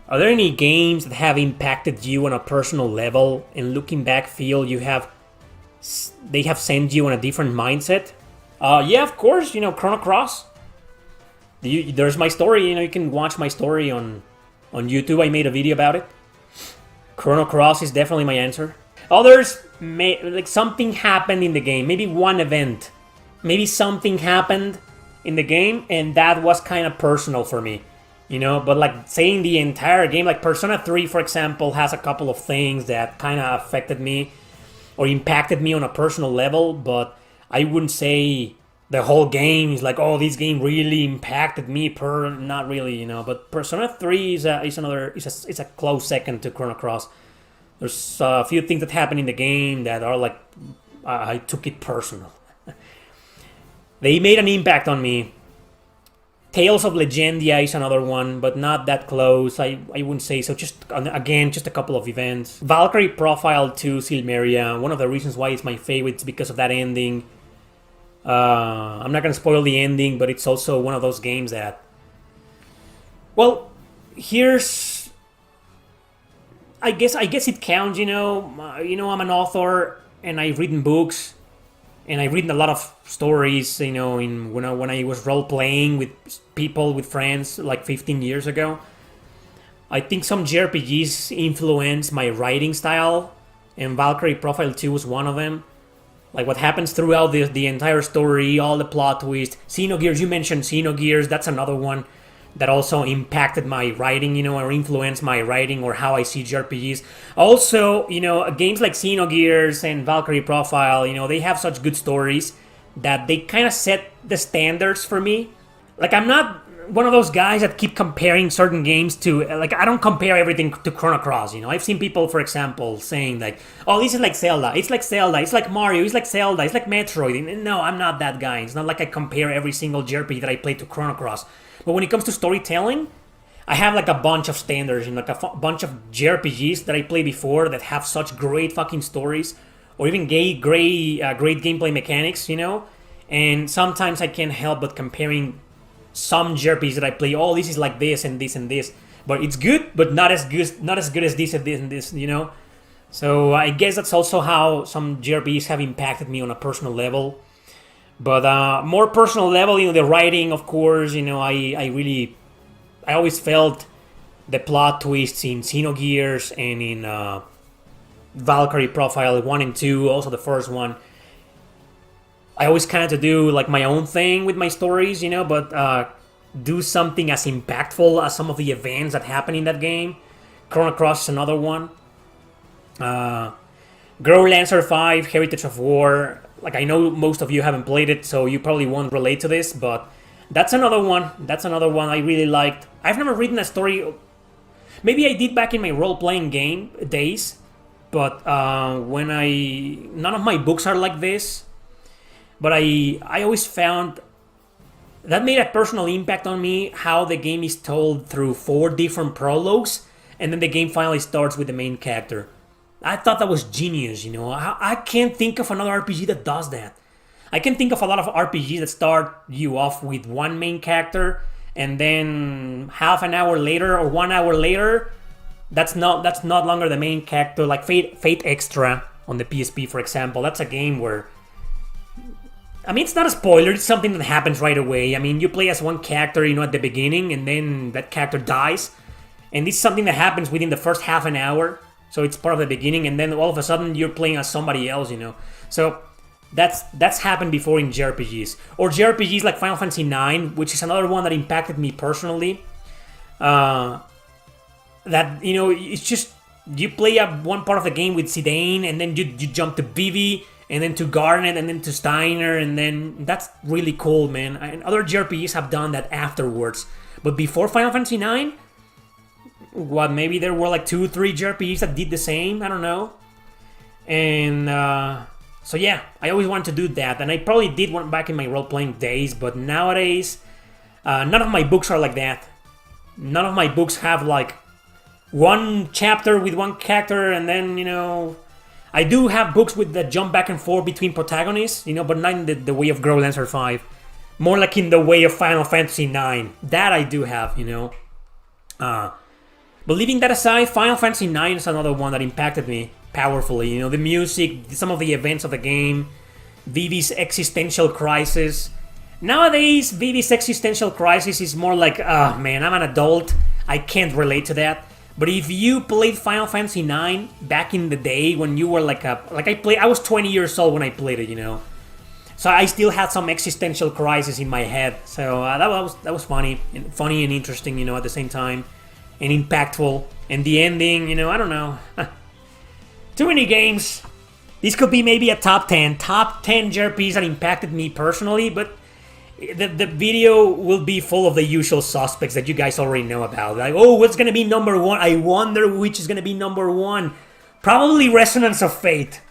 Are there any games that have impacted you on a personal level and looking back feel they have sent you on a different mindset? Yeah, of course, Chrono Cross. There's my story, you can watch my story on YouTube. I made a video about it. Chrono Cross is definitely my answer. Others, like something happened in the game, maybe one event. Maybe something happened in the game and that was kind of personal for me. But like saying the entire game, like Persona 3, for example, has a couple of things that kind of affected me or impacted me on a personal level, but I wouldn't say the whole game is like, oh, this game really impacted me. Not really, But Persona 3 is a close second to Chrono Cross. There's a few things that happen in the game that are like, I took it personal. They made an impact on me. Tales of Legendia is another one, but not that close. I wouldn't say so. Just a couple of events. Valkyrie Profile 2 Silmeria. One of the reasons why it's my favorite is because of that ending. I'm not gonna spoil the ending, but it's also one of those games that. Well, here's. I guess it counts. I'm an author and I've written books. And I've written a lot of stories, when I was role playing with people, with friends, like 15 years ago. I think some JRPGs influenced my writing style, and Valkyrie Profile 2 was one of them. Like what happens throughout the entire story, all the plot twists. Xenogears, you mentioned Xenogears, that's another one that also impacted my writing, or influenced my writing or how I see JRPGs. Also, games like Xenogears and Valkyrie Profile, they have such good stories that they kind of set the standards for me. Like, I'm not one of those guys that keep comparing certain games to, like, I don't compare everything to Chrono Cross, I've seen people, for example, saying like, oh, this is like Zelda, it's like Mario, it's like Zelda, it's like Metroid. No, I'm not that guy. It's not like I compare every single JRPG that I play to Chrono Cross. But when it comes to storytelling, I have like a bunch of standards and like a bunch of JRPGs that I played before that have such great fucking stories, or even great gameplay mechanics, And sometimes I can't help but comparing some JRPGs that I play. Oh, this is like this and this and this, but it's good, but not as good as this and this and this, So I guess that's also how some JRPGs have impacted me on a personal level. But more personal level, the writing, of course, I always felt the plot twists in Xenogears and in Valkyrie Profile 1 and 2, also the first one. I always kind of do like my own thing with my stories, but do something as impactful as some of the events that happen in that game. Chrono Cross is another one. Grow Lancer 5, Heritage of War. Like, I know most of you haven't played it, so you probably won't relate to this, but that's another one. That's another one I really liked. I've never written a story. Maybe I did back in my role-playing game days, but none of my books are like this. But I always found that made a personal impact on me, how the game is told through 4 different prologues, and then the game finally starts with the main character. I thought that was genius, I can't think of another RPG that does that. I can think of a lot of RPGs that start you off with one main character, and then half an hour later or 1 hour later, that's not longer the main character. Like Fate Extra on the PSP, for example. That's a game where, it's not a spoiler. It's something that happens right away. You play as one character, at the beginning, and then that character dies, and it's something that happens within the first half an hour. So it's part of the beginning, and then all of a sudden you're playing as somebody else, So that's happened before in JRPGs. Or JRPGs like Final Fantasy IX, which is another one that impacted me personally. That, it's just, you play up one part of the game with Zidane, and then you jump to Vivi, and then to Garnet, and then to Steiner, and then that's really cool, man. And other JRPGs have done that afterwards. But before Final Fantasy IX, maybe there were like 2-3 JRPGs that did the same, I don't know. And so yeah, I always wanted to do that, and I probably did one back in my role-playing days, but nowadays, none of my books are like that. None of my books have like one chapter with one character, and then, I do have books with that jump back and forth between protagonists, but not in the way of Grow Lancer 5. More like in the way of Final Fantasy IX. That I do have, But leaving that aside, Final Fantasy IX is another one that impacted me powerfully. You know, the music, some of the events of the game, Vivi's existential crisis. Nowadays, Vivi's existential crisis is more like, oh man, I'm an adult, I can't relate to that. But if you played Final Fantasy IX back in the day when you were I was 20 years old when I played it, you know. So I still had some existential crisis in my head. So that was funny and interesting, you know, at the same time, and impactful. And the ending, you know, I don't know. Too many games. This could be maybe a top 10 JRPGs that impacted me personally, but the video will be full of the usual suspects that you guys already know about. Like, oh, what's gonna be number one? I wonder which is gonna be number one. Probably Resonance of Fate.